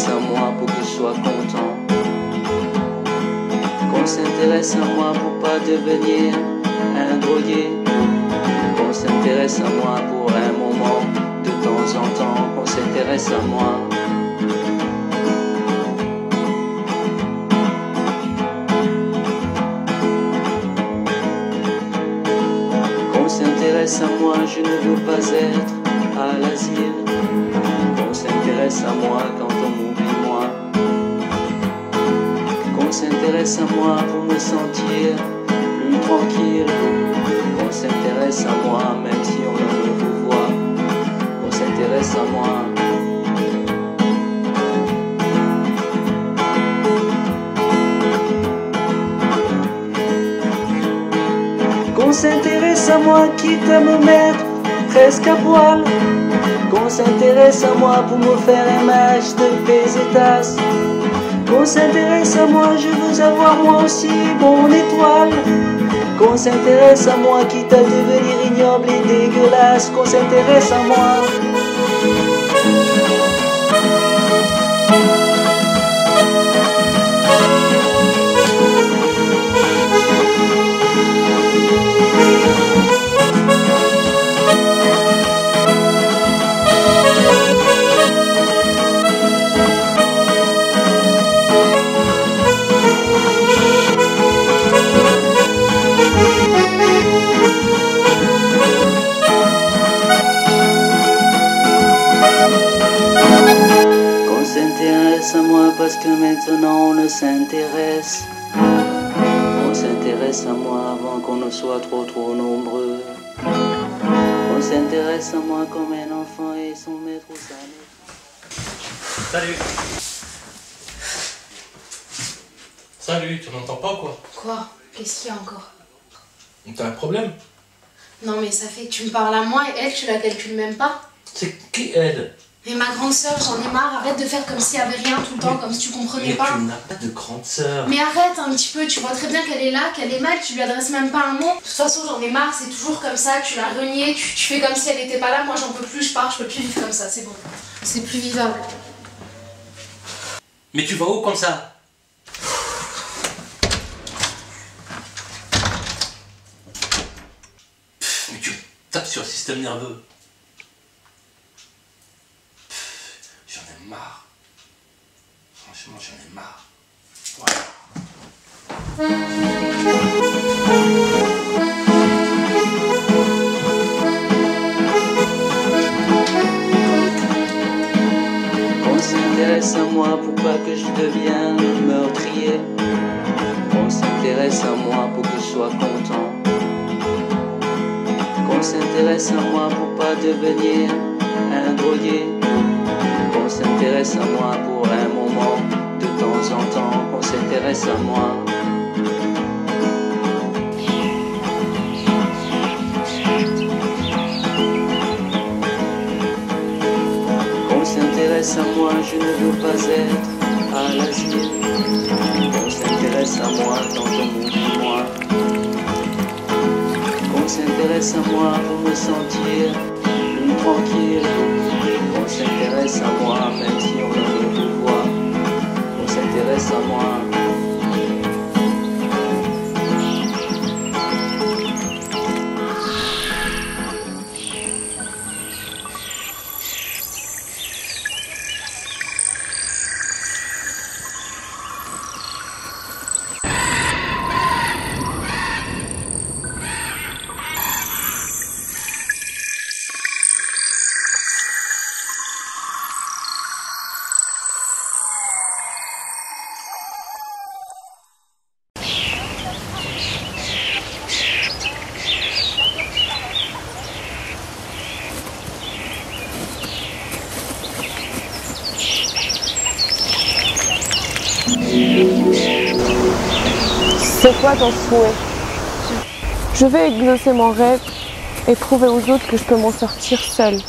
s'intéresse à moi pour que je sois content. Qu'on s'intéresse à moi pour pas devenir un drogué. Qu'on s'intéresse à moi pour un moment de temps en temps. Qu'on s'intéresse à moi. Qu'on s'intéresse à moi, je ne veux pas être à l'asile. Qu'on s'intéresse à moi quand on m'oublie moi. Qu'on s'intéresse à moi pour me sentir plus tranquille. Qu'on s'intéresse à moi même si on ne me voit. Qu'on s'intéresse à moi. Qu'on s'intéresse à moi quitte à me mettre presque à poil. Qu'on s'intéresse à moi pour me faire un match de pesetas. Qu'on s'intéresse à moi, je veux avoir moi aussi mon étoile. Qu'on s'intéresse à moi quitte à devenir ignoble et dégueulasse. Qu'on s'intéresse à moi. Qu'on s'intéresse à moi parce que maintenant on ne s'intéresse. On s'intéresse à moi avant qu'on ne soit trop nombreux. On s'intéresse à moi comme un enfant et son maître ou sa maîtresse. Salut. Salut, tu m'entends pas quoi? Quoi? Qu'est-ce qu'il y a encore? T'as un problème? Non mais ça fait que tu me parles à moi et elle, tu la calcules même pas. C'est qui elle? Mais ma grande sœur, j'en ai marre, arrête de faire comme s'il y avait rien tout le temps, comme si tu comprenais pas. Mais tu n'as pas de grande sœur. Mais arrête un petit peu, tu vois très bien qu'elle est là, qu'elle est mal, tu lui adresses même pas un mot. De toute façon, j'en ai marre, c'est toujours comme ça, tu l'as reniée, tu fais comme si elle était pas là, moi j'en peux plus, je pars, je peux plus vivre comme ça, c'est bon. C'est plus vivable. Mais tu vas où comme ça? Mais tu tapes sur le système nerveux. J'en ai marre. Franchement, j'en ai marre. Voilà. Qu'on s'intéresse à moi pour pas que je devienne meurtrier. Qu'on s'intéresse à moi pour que je sois content. Qu'on s'intéresse à moi pour pas devenir un drogué. Qu'on s'intéresse à moi pour un moment de temps en temps. Qu'on s'intéresse à moi. Qu'on s'intéresse à moi, je ne veux pas être à l'asile. Qu'on s'intéresse à moi quand on m'oublie moi. Qu'on s'intéresse à moi pour me sentir plus tranquille. Qu'on s'intéresse à moi même si on ne me voit. Qu'on s'intéresse à moi. C'est quoi ton souhait? Je vais exaucer mon rêve et prouver aux autres que je peux m'en sortir seule.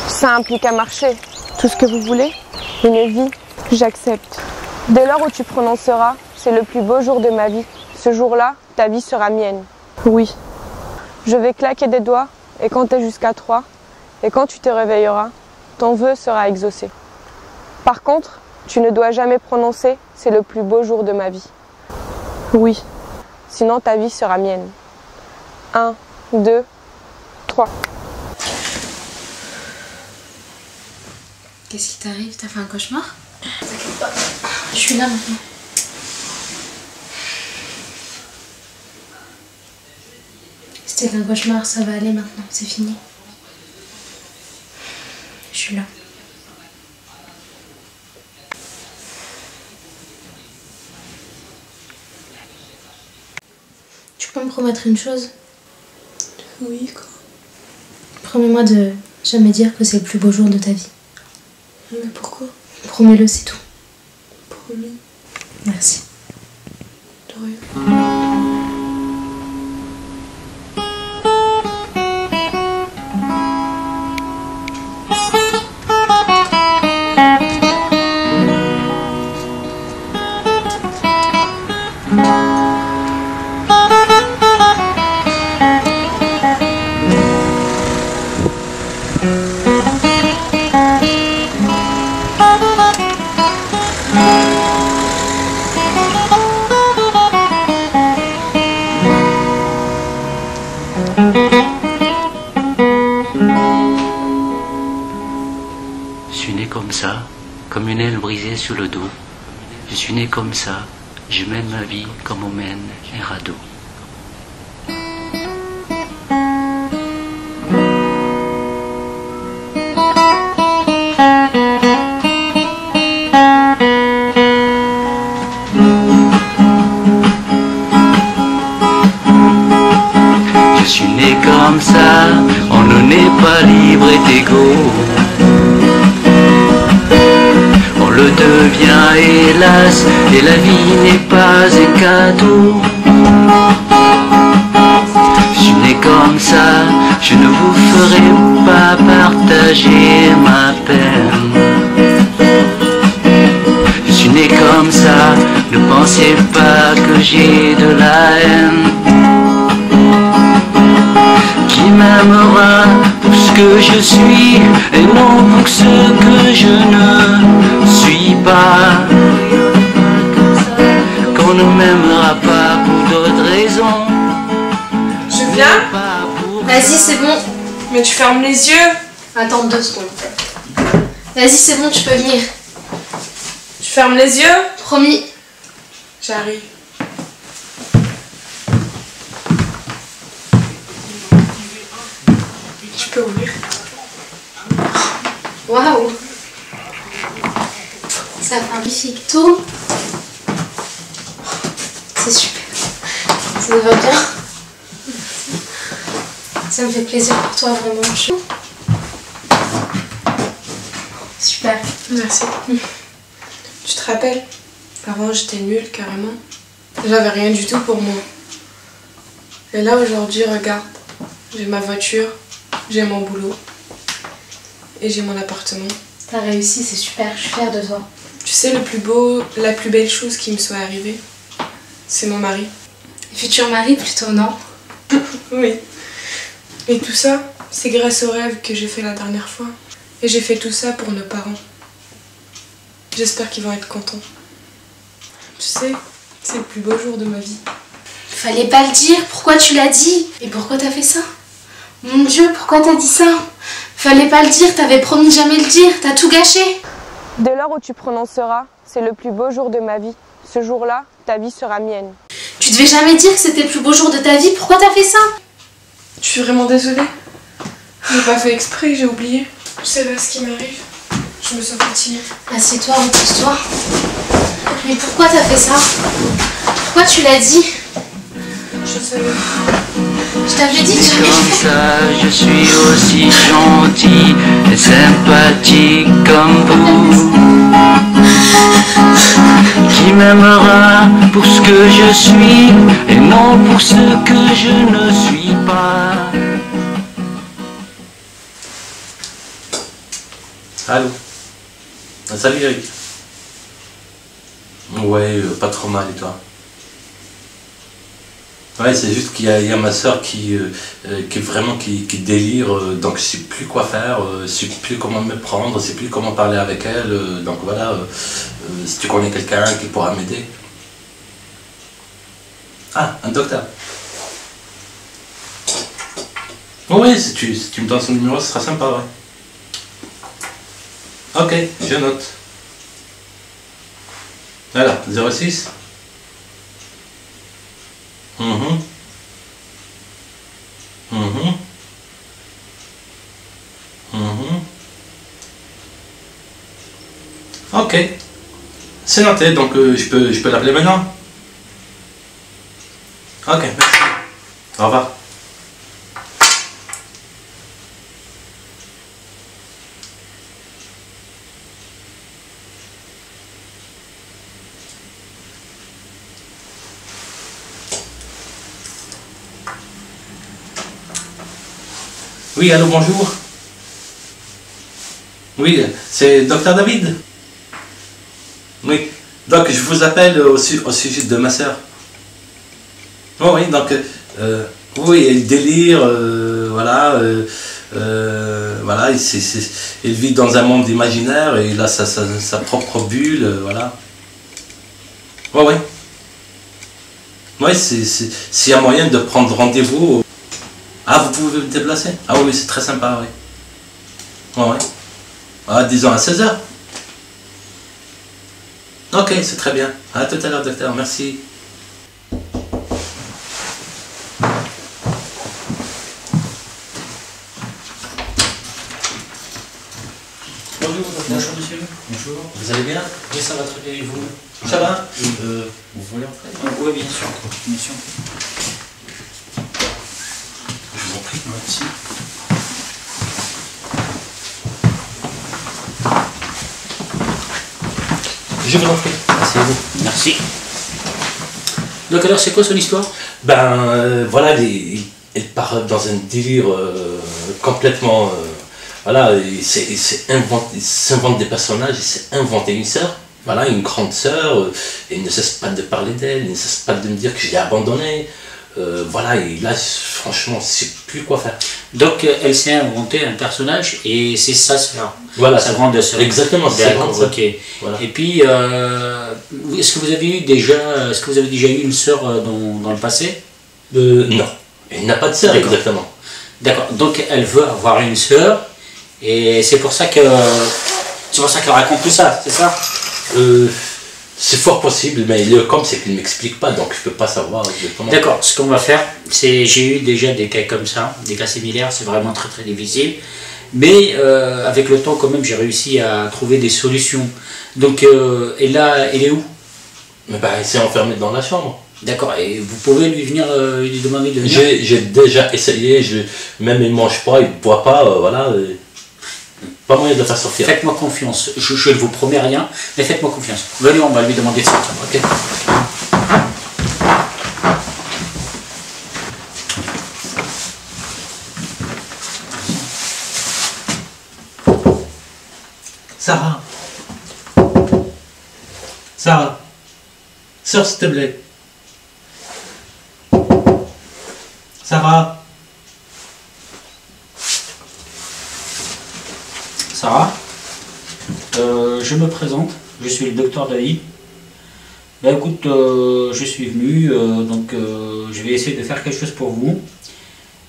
Ça implique à marcher. Tout ce que vous voulez? Une vie? J'accepte. Dès lors où tu prononceras, c'est le plus beau jour de ma vie. Ce jour-là, ta vie sera mienne. Oui. Je vais claquer des doigts et compter jusqu'à 3. Et quand tu te réveilleras, ton vœu sera exaucé. Par contre, tu ne dois jamais prononcer « c'est le plus beau jour de ma vie ». Oui, sinon ta vie sera mienne. 1, 2, 3. Qu'est-ce qui t'arrive? T'as fait un cauchemar? T'inquiète pas, je suis là maintenant. C'était un cauchemar, ça va aller maintenant, c'est fini. Je suis là. Tu peux me promettre une chose? Oui, quoi? Promets-moi de jamais dire que c'est le plus beau jour de ta vie. Mais pourquoi? Promets-le, c'est tout. Promis. Merci. De rien. Je suis né comme ça, comme une aile brisée sur le dos. Je suis né comme ça, je mène ma vie comme on mène un radeau. Je suis né comme ça, on ne naît pas libre et égaux. On le devient hélas, et la vie n'est pas un cadeau. Je suis né comme ça, je ne vous ferai pas partager ma peine. Je suis né comme ça, ne pensez pas que j'ai de la haine. Qui m'aimera pour ce que je suis et non pour ce que je ne suis pas. Qu'on ne m'aimera pas pour d'autres raisons. Je viens? Vas-y, c'est bon. Mais tu fermes les yeux. Attends 2 secondes. Vas-y, c'est bon, tu peux venir. Tu fermes les yeux? Promis. J'arrive. Tu peux ouvrir. Waouh. Ça fait un magnifique tour. C'est super. Ça va bien. Ça me fait plaisir pour toi, vraiment. Super. Merci. Tu te rappelles? Avant, j'étais nulle, carrément. J'avais rien du tout pour moi. Et là, aujourd'hui, regarde. J'ai ma voiture, j'ai mon boulot. Et j'ai mon appartement. T'as réussi, c'est super. Je suis fière de toi. Tu sais, la plus belle chose qui me soit arrivée, c'est mon mari. Futur mari, plutôt, non? Oui. Et tout ça, c'est grâce au rêve que j'ai fait la dernière fois. Et j'ai fait tout ça pour nos parents. J'espère qu'ils vont être contents. Tu sais, c'est le plus beau jour de ma vie. Fallait pas le dire. Pourquoi tu l'as dit? Et pourquoi t'as fait ça? Mon Dieu, pourquoi t'as dit ça? Fallait pas le dire, t'avais promis de jamais le dire. T'as tout gâché. Dès lors où tu prononceras, c'est le plus beau jour de ma vie. Ce jour-là, ta vie sera mienne. Tu devais jamais dire que c'était le plus beau jour de ta vie. Pourquoi t'as fait ça? Je suis vraiment désolée. J'ai pas fait exprès, j'ai oublié. Je sais pas ce qui m'arrive. Je me sens fatiguée. Assieds-toi, repose-toi. Mais pourquoi t'as fait ça? Pourquoi tu l'as dit? Je savais. Je t'avais dit que C'est j'allais le comme faire. ça, je suis aussi gentil et sympathique comme vous. Qui m'aimera pour ce que je suis et non pour ce que je ne suis pas. Allô. Ah, salut Eric. Ouais, pas trop mal et toi? Ouais, c'est juste qu'il y a ma soeur qui vraiment qui délire, donc je sais plus quoi faire, je sais plus comment me prendre, je sais plus comment parler avec elle, donc voilà, si tu connais quelqu'un qui pourra m'aider. Ah, un docteur. Oh oui, si tu me donnes son numéro, ce sera sympa, ouais. Ok, je note. Alors, 06 Ok, c'est noté, donc je peux l'appeler maintenant. Ok, merci. Au revoir. Oui, allô, bonjour. Oui, c'est Dr David. Oui, donc je vous appelle au sujet de ma soeur. Oh oui, donc, oui, elle délire, voilà, voilà, il vit dans un monde imaginaire et il a sa propre bulle, voilà. Oh oui. Oui, s'il y a moyen de prendre rendez-vous. Ah, vous pouvez me déplacer? Ah oui, c'est très sympa, oui. Oh, oui. Ah, disons à 16h. Ok, c'est très bien. À tout à l'heure, docteur, merci. Bonjour, docteur. Bonjour monsieur. Bonjour. Vous allez bien? Oui, ça va très bien et vous? Ça va? Vous voulez entrer? Oui, bien sûr. Bien sûr. Je vous en prie. Merci. Je vous en prie. Merci à vous. Merci. Donc alors, c'est quoi son histoire? Ben, voilà, il part dans un délire complètement... voilà, il s'invente des personnages, il s'est inventé une sœur. Voilà, une grande sœur, il ne cesse pas de parler d'elle, il ne cesse pas de me dire que je l'ai abandonnée. Voilà, et là, franchement, je ne sais plus quoi faire. Donc, elle s'est inventé un personnage et c'est sa sœur. Voilà, sa grande sœur. Exactement, c'est sa grande sœur. Ok. Voilà. Et puis, est-ce que vous avez déjà eu une sœur dans le passé? Non, il n'a pas de sœur, exactement. D'accord, donc elle veut avoir une sœur et c'est pour ça qu'elle raconte tout ça, c'est ça? C'est fort possible, mais le com c'est qu'il ne m'explique pas, donc je ne peux pas savoir exactement. D'accord, ce qu'on va faire, c'est j'ai eu déjà des cas comme ça, des cas similaires, c'est vraiment très très difficile. Mais avec le temps quand même j'ai réussi à trouver des solutions. Donc et là, elle est où? Mais ben, il s'est enfermé dans la chambre. D'accord, et vous pouvez lui demander de venir? J'ai déjà essayé, même il ne mange pas, il ne boit pas, voilà. Pas moyen de le faire sortir. Faites-moi confiance, je ne vous promets rien, mais faites-moi confiance. Venez, on va lui demander de sortir. Ok. Sarah. Sarah. Sors s'il te plaît. Sarah. Sarah, je me présente, je suis le docteur David. Ben écoute, je suis venu, donc je vais essayer de faire quelque chose pour vous.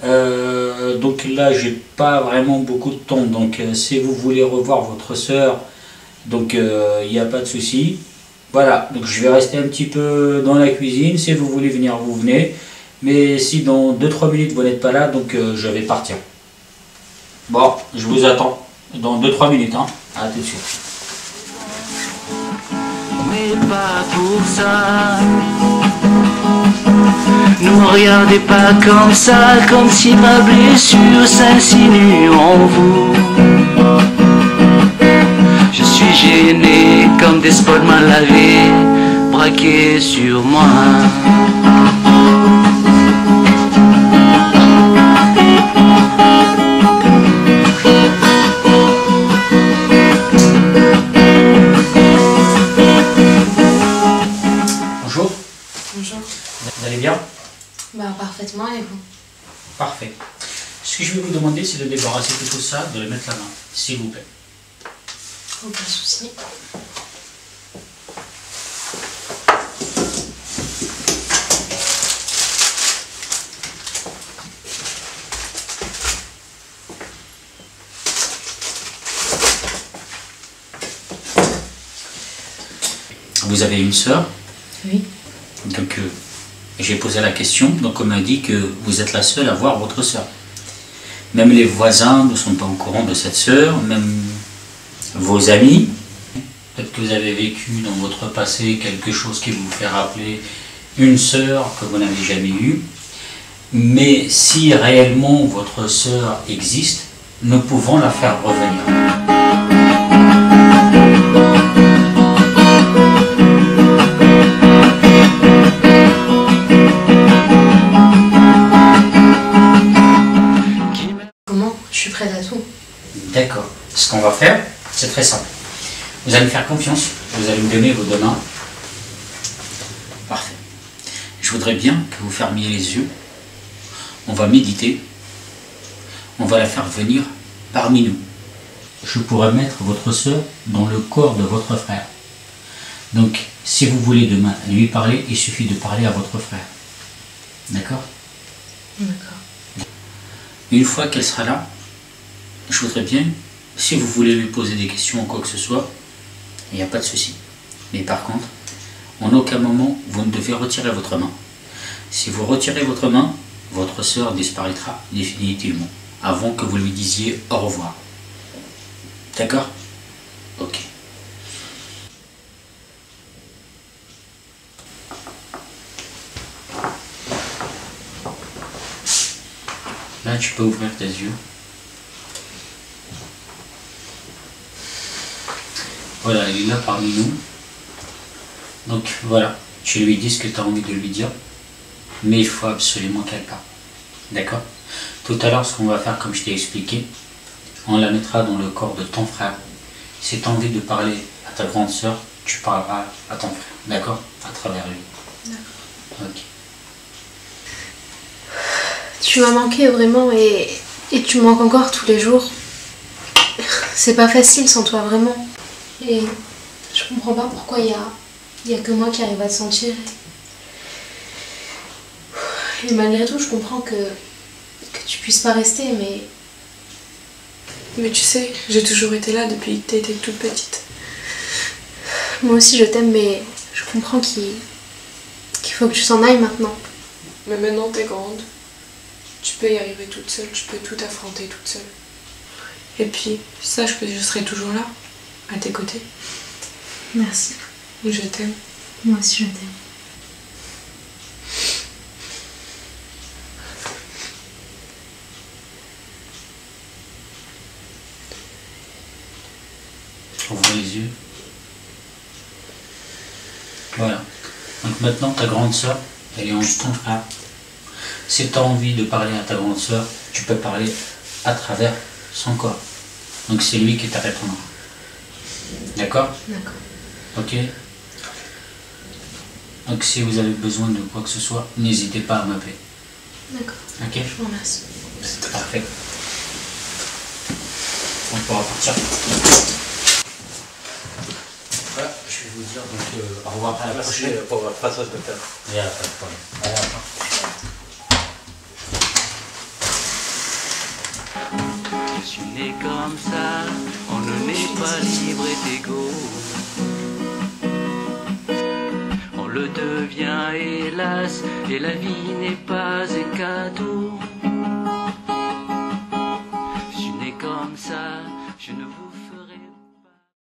Donc là, j'ai pas vraiment beaucoup de temps, donc si vous voulez revoir votre soeur, donc il n'y a pas de souci. Voilà, donc je vais rester un petit peu dans la cuisine, si vous voulez venir, vous venez. Mais si dans 2-3 minutes vous n'êtes pas là, donc je vais partir. Bon, je vous attends. Dans 2-3 minutes, hein. À tout de suite. Mais pas pour ça. Ne me regardez pas comme ça, comme si ma blessure s'insinue en vous. Je suis gêné comme des spots mal lavés, braqués sur moi. Bonjour. Bonjour. Vous allez bien? Bah parfaitement et vous? Parfait. Ce que je vais vous demander, c'est de débarrasser de tout ça, de le mettre la main, s'il vous plaît. Aucun souci. Vous avez une sœur? Oui. Donc, j'ai posé la question, donc on m'a dit que vous êtes la seule à voir votre sœur. Même les voisins ne sont pas au courant de cette sœur, même vos amis. Peut-être que vous avez vécu dans votre passé quelque chose qui vous fait rappeler une sœur que vous n'avez jamais eue. Mais si réellement votre sœur existe, nous pouvons la faire revenir. Prête à tout. D'accord. Ce qu'on va faire, c'est très simple. Vous allez me faire confiance, vous allez me donner vos deux mains. Parfait. Je voudrais bien que vous fermiez les yeux. On va méditer. On va la faire venir parmi nous. Je pourrais mettre votre sœur dans le corps de votre frère. Donc, si vous voulez demain lui parler, il suffit de parler à votre frère. D'accord? D'accord. Une fois qu'elle sera là, je voudrais bien, si vous voulez lui poser des questions ou quoi que ce soit, il n'y a pas de souci. Mais par contre, en aucun moment, vous ne devez retirer votre main. Si vous retirez votre main, votre sœur disparaîtra définitivement, avant que vous lui disiez au revoir. D'accord? Ok. Là, tu peux ouvrir tes yeux. Voilà, elle est là parmi nous. Donc voilà, tu lui dis ce que tu as envie de lui dire, mais il faut absolument qu'elle parle. D'accord? Tout à l'heure, ce qu'on va faire, comme je t'ai expliqué, on la mettra dans le corps de ton frère. Si tu as envie de parler à ta grande sœur, tu parleras à ton frère. D'accord? À travers lui. D'accord. Ok. Tu m'as manqué vraiment et tu me manques encore tous les jours. C'est pas facile sans toi, vraiment. Et je comprends pas pourquoi il y a que moi qui arrive à te sentir. Et malgré tout, je comprends que tu puisses pas rester, mais... Mais tu sais, j'ai toujours été là depuis que t'étais toute petite. Moi aussi je t'aime, mais je comprends qu'il faut que tu s'en ailles maintenant. Mais maintenant t'es grande. Tu peux y arriver toute seule, tu peux tout affronter toute seule. Et puis, sache que je serai toujours là, à tes côtés. Merci. Je t'aime. Moi aussi je t'aime. Ouvre les yeux. Voilà. Donc maintenant, ta grande sœur, elle est en ton frère. Si tu as envie de parler à ta grande sœur, tu peux parler à travers son corps. Donc c'est lui qui te répondra. D'accord? D'accord. Ok? Donc si vous avez besoin de quoi que ce soit, n'hésitez pas à m'appeler. D'accord. Ok? Je vous remercie. C'est parfait. On pourra partir. Voilà, je vais vous dire donc au revoir à la prochaine. Pour votre passage de faire. Il n'y a pas de problème. À la fin. Je suis né comme ça, on ne naît pas libre et égaux. On le devient hélas, et la vie n'est pas un cadeau. Je suis né comme ça, je ne vous